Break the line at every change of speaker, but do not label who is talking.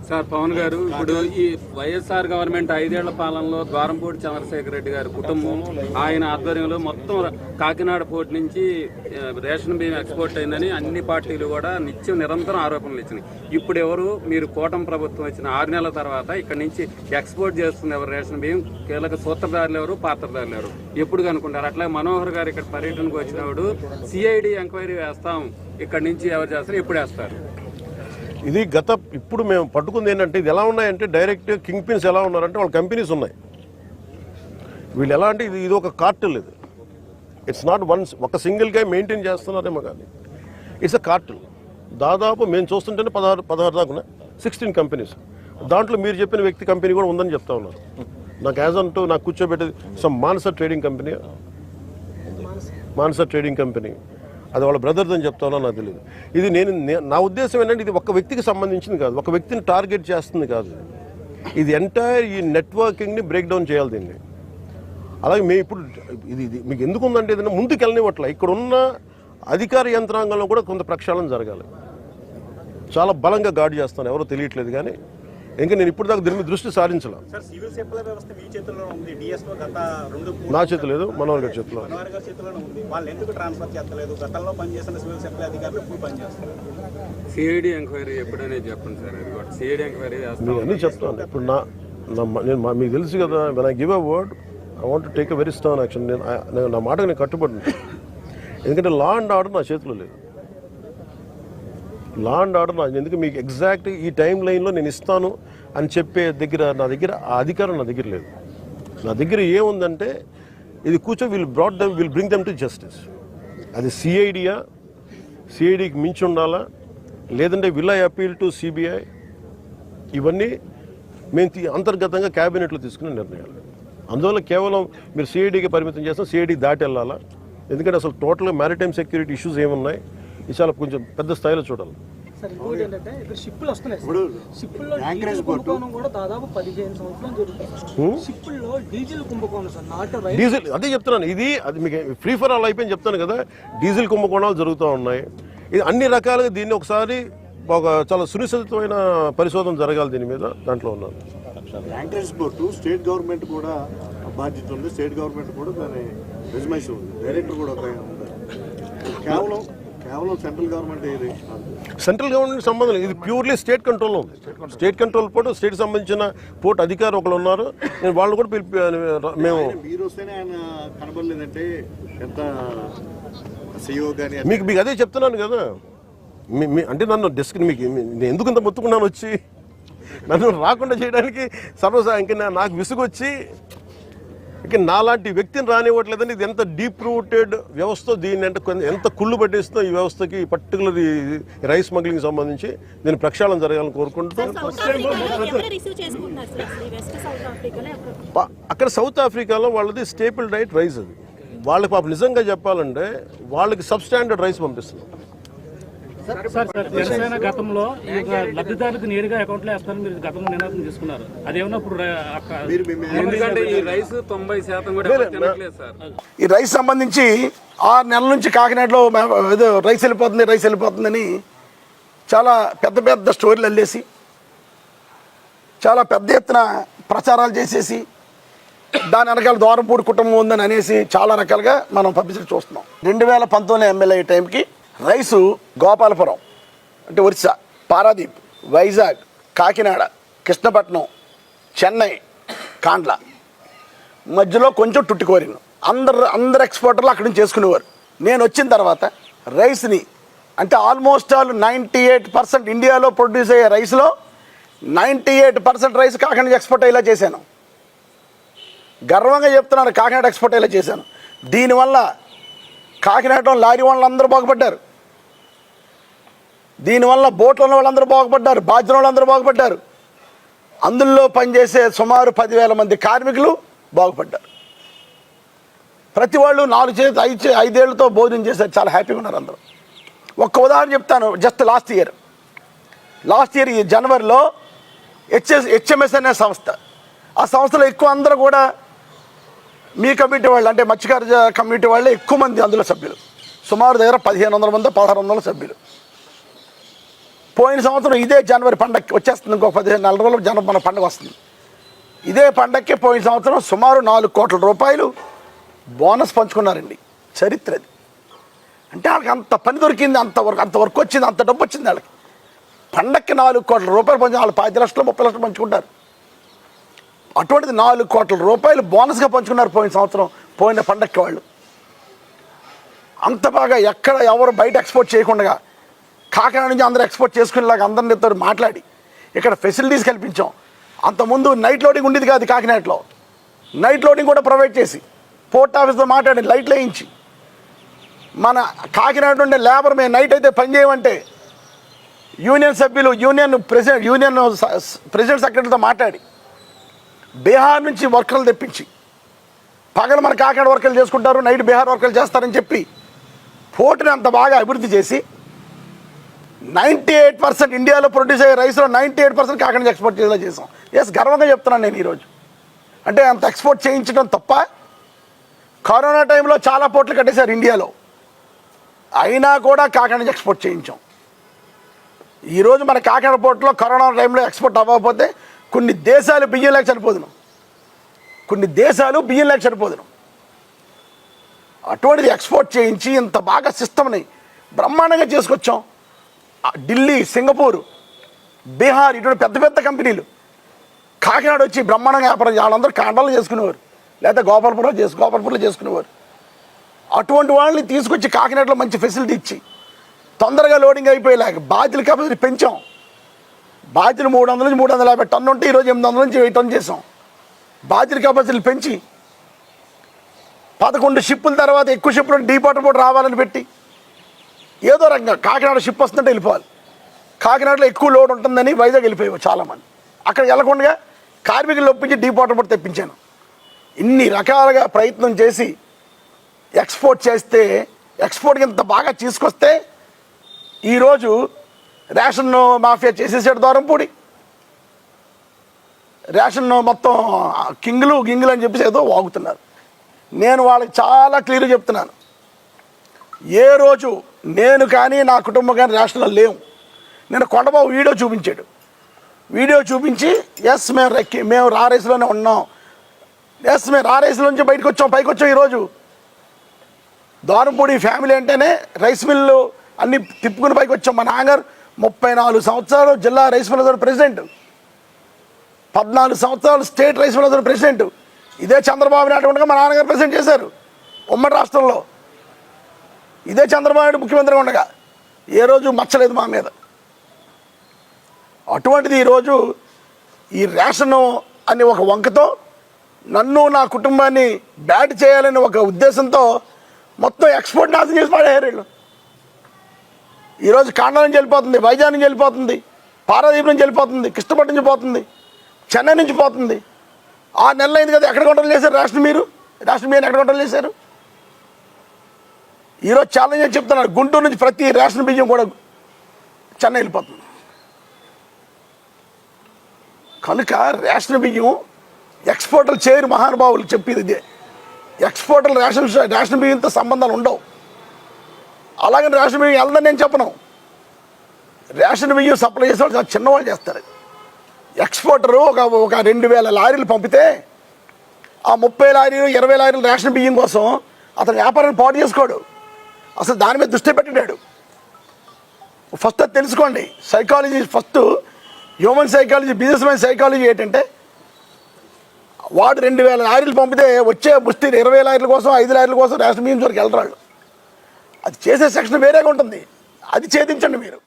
Sir Pawan గారు, ఇప్పుడు ఈ వైఎస్ఆర్ గవర్నమెంట్ 5 ఏళ్ల పాలనలో ద్వారంపూడి చంద్రశేఖర్ రెడ్డి గారి కుటుంబం ఆయన ఆధ్వర్యంలో మొత్తం కాకినాడ పోర్టు నుంచి రేషన్ బియ్యం ఎక్స్పోర్ట్ అయిందని అన్ని పార్టీలు కూడా నిరంతరం ఆరోపణలు ఇచ్చినాయి. ఇప్పుడు ఎవరు మీరు కూటమి ప్రభుత్వం వచ్చిన 6 నెలల తర్వాత ఇక్కడ నుంచి ఎక్స్పోర్ట్ చేస్తుంది ఎవరు రేషన్ బియ్యం? కీలక సూత్రధారులు ఎవరు, పాత్రధారులు ఎవరు? ఎప్పుడు కనుక్కుంటారు? అట్లా మనోహర్ గారు ఇక్కడ పర్యటనకు వచ్చినప్పుడు సిఐడి ఎంక్వైరీ వేస్తాం, ఇక్కడ నుంచి ఎవరు చేస్తారు, ఎప్పుడు వేస్తారు?
ఇది ఇప్పుడు మేము పట్టుకుంది ఏంటంటే, ఇది ఎలా ఉన్నాయంటే డైరెక్ట్ కింగ్ పిన్స్ ఎలా ఉన్నారంటే వాళ్ళ కంపెనీస్ ఉన్నాయి. వీళ్ళు ఎలా అంటే ఇది ఒక కార్టెల్. ఇది ఇట్స్ నాట్ ఒక సింగిల్గా మెయింటైన్ చేస్తున్నారేమో కానీ ఇట్స్ అ కార్టెల్. దాదాపు మేము చూస్తుంటేనే 16 దాకా ఉన్నాయి, 16 కంపెనీస్. దాంట్లో మీరు చెప్పిన వ్యక్తి కంపెనీ కూడా ఉందని చెప్తా ఉన్నారు. నాకు యాజ్ అంటూ నాకు కూర్చోబెట్టేది మానస ట్రేడింగ్ కంపెనీ, అది వాళ్ళ బ్రదర్ది అని చెప్తానో నాకు తెలియదు. ఇది నా ఉద్దేశం ఏంటంటే ఇది ఒక వ్యక్తికి సంబంధించింది కాదు, ఒక వ్యక్తిని టార్గెట్ చేస్తుంది కాదు. ఇది ఎంటైర్ ఈ నెట్వర్కింగ్ని బ్రేక్ డౌన్ చేయాలి దీన్ని. అలాగే మేము ఇప్పుడు ఇది మీకు ఎందుకు ఉందంటే ఏదైనా ముందుకు వెళ్ళనివ్వట్ల. ఇక్కడ ఉన్న అధికార యంత్రాంగంలో కూడా కొంత ప్రక్షాళన జరగాలి. చాలా బలంగా గార్డు చేస్తాను, ఎవరో తెలియట్లేదు కానీ ఇంకా నేను ఇప్పుడు దాకా దీని మీద దృష్టి సారించాల. నా చేతిలో లేదు, మనోహర్ గారి చేతిలో.
సిఐడి ఎంక్వైరీ ఎప్పుడనే చెప్పండి సార్. సిఐడి ఎంక్వైరీ
అన్నీ చెప్తాను. ఇప్పుడు నేను మీకు తెలుసు కదా, when I give a word I want to take a very stern action. నా మాటకు నేను కట్టుబడి, ఎందుకంటే లా అండ్ ఆర్డర్ నా చేతిలో లేదు. లా అండ్ ఆర్డర్ ఎందుకు మీకు ఎగ్జాక్ట్ ఈ టైం లైన్లో నేను ఇస్తాను అని చెప్పే నా దగ్గర ఆ అధికారం నా దగ్గర లేదు. నా దగ్గర ఏముందంటే ఇది will bring them to justice. అది సిఐడికి మించి ఉండాలా, లేదంటే will I appeal to CBI? ఇవన్నీ మేము అంతర్గతంగా క్యాబినెట్లో తీసుకునే నిర్ణయాలు. అందువల్ల కేవలం మీరు సిఐడికి పరిమితం చేస్తాం, సిఐడికి దాటి వెళ్ళాలా. ఎందుకంటే అసలు టోటల్గా మ్యారిటైమ్ సెక్యూరిటీ ఇష్యూస్ ఏమున్నాయి, ఇది చాలా కొంచెం పెద్ద స్థాయిలో చూడాలి. డీజిల్ అదే చెప్తున్నాను, అది మీకు ఫ్రీ ఫర్ ఆల్ అయిపోయింది చెప్తాను కదా. డీజిల్ కుంభకోణాలు జరుగుతూ ఉన్నాయి. ఇది అన్ని రకాలుగా దీన్ని ఒకసారి చాలా సునిశ్చితమైన పరిశోధన జరగాలి దీని మీద. దాంట్లో ఉన్నాను.
యాంకరేజ్ పోర్టు స్టేట్ గవర్నమెంట్ కూడా బాధ్యత ఉంది. స్టేట్ గవర్నమెంట్ కూడా దాని రెజ్యుమేషన్ ఉంది, డైరెక్టర్ కూడా కేవలం సెంట్రల్ గవర్నమెంట్
సంబంధం లేదు. ఇది ప్యూర్లీ స్టేట్ కంట్రోల్లో ఉంది. స్టేట్ కంట్రోల్ పోర్టు, స్టేట్ సంబంధించిన పోర్టు అధికారులు ఒకరు ఉన్నారు. నేను వాళ్ళు కూడా మేము
మీరు వస్తేనే ఆయన కనబడలేదంటే ఎంత సిఇఓ కానీ
మీకు అదే చెప్తున్నాను కదా. అంటే నన్ను మీకు నేను ఎందుకు ఇంత మొత్తుకున్నాను వచ్చి, నన్ను రాకుండా చేయడానికి ఇంక నాకు విసుగొచ్చి ఇక నాలాంటి వ్యక్తిని రానివ్వట్లేదని. ఇది ఎంత డీప్ రూటెడ్ వ్యవస్థ, దీన్ని అంటే ఎంత కుళ్ళు పట్టేస్తుందో ఈ వ్యవస్థకి, పర్టికులర్ రైస్ స్మగ్లింగ్ సంబంధించి దీని ప్రక్షాళన జరగాలని కోరుకుంటూ. అక్కడ సౌత్ ఆఫ్రికాలో వాళ్ళది స్టేపుల్ డైట్ రైస్. అది వాళ్ళకి పాపం నిజంగా చెప్పాలంటే వాళ్ళకి సబ్స్టాండర్డ్ రైస్ పంపిస్తుంది.
జనసేన గతంలో లబ్ధిదారులకు నేరుగా అకౌంట్లో వేస్తారని మీరు గతంలో నినాదం తీసుకున్నారు. అదేమన్నా ఇప్పుడు
ఎందుకంటే ఈ రైస్ 90% కూడా తినట్లేదు సార్.
ఈ రైస్ సంబంధించి 6 నెలల నుంచి కాకినాడలో ఏదో రైస్ వెళ్ళిపోతుందని చాలా పెద్ద స్టోరీలు వెళ్ళేసి చాలా పెద్ద ఎత్తున ప్రచారాలు చేసేసి దాని వెనకాల ద్వారంపూడి కుటుంబం ఉందని అనేసి చాలా రకాలుగా మనం పబ్లిసిటీ చూస్తున్నాం. 2019 ఎమ్మెల్యే టైంకి రైసు గోపాలపురం అంటే ఒరిస్సా, పారాదీప్, వైజాగ్, కాకినాడ, కృష్ణపట్నం, చెన్నై, కాండ్ల మధ్యలో కొంచెం టుట్టుకోరిను అందరు ఎక్స్పోర్టర్లు అక్కడి నుంచి చేసుకునేవారు. నేను వచ్చిన తర్వాత రైస్ని అంటే ఆల్మోస్ట్ ఆల్ 98% ఇండియాలో ప్రొడ్యూస్ అయ్యే రైస్లో 98% రైస్ కాకినాడ ఎక్స్పోర్ట్ అయ్యేలా చేశాను. గర్వంగా చెప్తున్నాను, కాకినాడ ఎక్స్పోర్ట్ అయ్యేలా చేశాను. దీనివల్ల కాకినాడలో లారీ వాళ్ళందరూ బాగుపడ్డారు, దీనివల్ల బోట్లో ఉన్న వాళ్ళందరూ బాగుపడ్డారు, బాధ్యుల వాళ్ళందరూ బాగుపడ్డారు. అందులో పనిచేసే సుమారు 10,000 మంది కార్మికులు బాగుపడ్డారు. ప్రతి వాళ్ళు 4-5 ఏళ్లతో భోజనం చేశారు, చాలా హ్యాపీగా ఉన్నారు అందరూ. ఒక్క ఉదాహరణ చెప్తాను. జస్ట్ లాస్ట్ ఇయర్ ఈ జనవరిలో హెచ్ఎంఎస్ అనే సంస్థ, ఆ సంస్థలో ఎక్కువ అందరూ కూడా మీ కమిటీ వాళ్ళు అంటే మత్స్యకార కమిటీ వాళ్ళే ఎక్కువ మంది అందులో సభ్యులు, సుమారు దగ్గర 1500 మంది 1600 సభ్యులు. పోయిన సంవత్సరం ఇదే జనవరి పండగకి వచ్చేస్తుంది, ఇంకొక 14 రోజులు జనవరి మన పండగ వస్తుంది. ఇదే పండగకి పోయిన సంవత్సరం సుమారు 4 కోట్ల రూపాయలు బోనస్ పంచుకున్నారండి. చరిత్ర అది. అంటే వాళ్ళకి అంత పని దొరికింది, అంత వర్క్ వచ్చింది, అంత డబ్బు వచ్చింది వాళ్ళకి. పండగకి 4 కోట్ల రూపాయలు పంచి వాళ్ళు 5 లక్షలు 30 లక్షలు పంచుకుంటారు. అటువంటిది 4 కోట్ల రూపాయలు బోనస్గా పంచుకున్నారు పోయిన సంవత్సరం, పోయిన పండగకి వాళ్ళు. అంత బాగా ఎక్కడ ఎవరు బయట ఎక్స్పోర్ట్ చేయకుండా కాకినాడ నుంచి అందరూ ఎక్స్పోర్ట్ చేసుకునేలాగా అందరితో మాట్లాడి ఇక్కడ ఫెసిలిటీస్ కల్పించాం. అంతకుముందు నైట్ లోడింగ్ ఉండేది కాదు కాకినాడలో, నైట్ లోడింగ్ కూడా ప్రొవైడ్ చేసి పోర్ట్ ఆఫీస్తో మాట్లాడి లైట్లు వేయించి మన కాకినాడ ఉండే లేబర్ మేము నైట్ అయితే పని చేయమంటే యూనియన్ సభ్యులు యూనియన్ ప్రెసిడెంట్ సెక్రటరీతో మాట్లాడి బీహార్ నుంచి వర్కర్లు తెప్పించి పగలు మన కాకినాడ వర్కర్లు చేసుకుంటారు, నైట్ బీహార్ వర్కర్లు చేస్తారని చెప్పి పోర్టుని అంత బాగా అభివృద్ధి చేసి 98% ఇండియాలో ప్రొడ్యూస్ అయ్యే రైస్లో 98% కాకినాడ ఎక్స్పోర్ట్ చేసేలా చేసాం. ఎస్, గర్వంగా చెప్తున్నాను నేను ఈరోజు. అంటే అంత ఎక్స్పోర్ట్ చేయించడం తప్ప కరోనా టైంలో చాలా పోర్ట్లు కట్టేశారు ఇండియాలో, అయినా కూడా కాకినాడ ఎక్స్పోర్ట్ చేయించాం. ఈరోజు మన కాకినాడ పోర్టులో కరోనా టైంలో ఎక్స్పోర్ట్ అవ్వకపోతే కొన్ని దేశాలు బియ్యం లేక చనిపోదును, అటువంటిది ఎక్స్పోర్ట్ చేయించి ఇంత బాగా సిస్టమ్ని బ్రహ్మాండంగా చేసుకొచ్చాం. ఢిల్లీ, సింగపూర్, బీహార్ ఇటువంటి పెద్ద పెద్ద కంపెనీలు కాకినాడ వచ్చి బ్రహ్మాండంగా వ్యాపారం వాళ్ళందరూ కాండాలు చేసుకునేవారు, లేదా గోపాల్పూర్లో చేసుకునేవారు. అటువంటి వాళ్ళని తీసుకొచ్చి కాకినాడలో మంచి ఫెసిలిటీ ఇచ్చి తొందరగా లోడింగ్ అయిపోయేలాగా బాధ్యుల కెపాసిటీ పెంచాం. బాధ్యులు 300 నుంచి 350 టన్ను ఉంటే ఈరోజు 800 నుంచి 1000 టన్ను చేసాం. బాధ్యుల కెపాసిటీలు పెంచి 11 షిప్పుల తర్వాత ఎక్కువ షిప్పులు డీపాటర్ పోర్ట్ రావాలని పెట్టి ఏదో రకంగా కాకినాడ షిప్ వస్తుందంటే వెళ్ళిపోవాలి, కాకినాడలో ఎక్కువ లోడ్ ఉంటుందని వైజాగ్ వెళ్ళిపోయావు చాలామంది. అక్కడ వెళ్ళకుండా కార్మికులు ఒప్పించి డీపాటర్ పోర్ట్ తెప్పించాను. ఇన్ని రకాలుగా ప్రయత్నం చేసి ఎక్స్పోర్ట్ చేస్తే ఎక్స్పోర్ట్కి ఇంత బాగా తీసుకొస్తే ఈరోజు రేషన్ మాఫియా చేసేసాడు ద్వారంపూడి. రేషన్ మొత్తం గింగులు అని చెప్పేసి ఏదో వాగుతున్నారు. నేను వాళ్ళకి చాలా క్లియర్గా చెప్తున్నాను, ఏ రోజు నేను కానీ నా కుటుంబం కానీ రేషన్లో లేవు. నేను కొండబాబు వీడియో చూపించి ఎస్ మేము రారేసులోనే ఉన్నాం, ఎస్ మేము రారేసులో నుంచి పైకి వచ్చాం. ఈరోజు ద్వారంపూడి ఫ్యామిలీ అంటేనే రైస్ మిల్లు అన్నీ తిప్పుకుని పైకి వచ్చాం. మా నాన్నగారు 34 సంవత్సరాలు జిల్లా రైస్ మిల్ అసోసియేషన్ ప్రెసిడెంట్, 14 సంవత్సరాలు state rice mill association president. ఇదే చంద్రబాబు నాయుడు ఉండగా మా నాన్నగారు ప్రెసిడెంట్ చేశారు ఉమ్మడి రాష్ట్రంలో. ఇదే చంద్రబాబు నాయుడు ముఖ్యమంత్రిగా ఉండగా ఏ రోజు మచ్చలేదు మా మీద. అటువంటిది ఈరోజు ఈ రేషన్ అనే ఒక వంకతో నన్ను నా కుటుంబాన్ని బ్యాట్ చేయాలని ఒక ఉద్దేశంతో మొత్తం ఎక్స్పోర్ట్ నాశనం చేసి పడేయారు వీళ్ళు. ఈరోజు కాండా నుంచి వెళ్ళిపోతుంది, వైజాగ్ నుంచి వెళ్ళిపోతుంది, పారాదీప్ నుంచి వెళ్ళిపోతుంది, కృష్ణపట్నం నుంచి పోతుంది, చెన్నై నుంచి పోతుంది. 6 నెలలు అయింది కదా, ఎక్కడ కంట్రోల్ చేశారు రేషన్ మీరు ఎక్కడ కంట్రోల్ చేశారు? ఈరోజు ఛాలెంజ్ చెప్తున్నారు, గుంటూరు నుంచి ప్రతి రేషన్ బియ్యం కూడా చెన్నై వెళ్ళిపోతుంది. కనుక రేషన్ బియ్యం ఎక్స్పోర్టర్లు చేయరు, మహానుభావులు చెప్పేది ఇదే. ఎక్స్పోర్టర్లు రేషన్ బియ్యంతో సంబంధాలు ఉండవు. అలాగని రేషన్ బియ్యం వెళ్దని నేను చెప్పను. రేషన్ బియ్యం సప్లై చేసేవాళ్ళు చాలా చిన్నవాళ్ళు చేస్తారు. ఎక్స్పోర్టరు ఒక 2000 లారీలు పంపితే ఆ 30 లారీలు 20 లారీలు రేషన్ బియ్యం కోసం అతను వ్యాపారాన్ని పాటు చేసుకోడు, అసలు దాని మీద దృష్టి పెట్టాడు. ఫస్ట్ అది తెలుసుకోండి. Psychology first, human psychology, business man psychology ఏంటంటే వాడు 2000 లారీలు పంపితే వచ్చే ముష్టి 20 లారీల కోసం 5 లారీల కోసం రేషన్ బియ్యం చోటుకి వెళ్ళరాళ్ళు. అది చేసే సెక్షన్ వేరేగా ఉంటుంది, అది ఛేదించండి మీరు.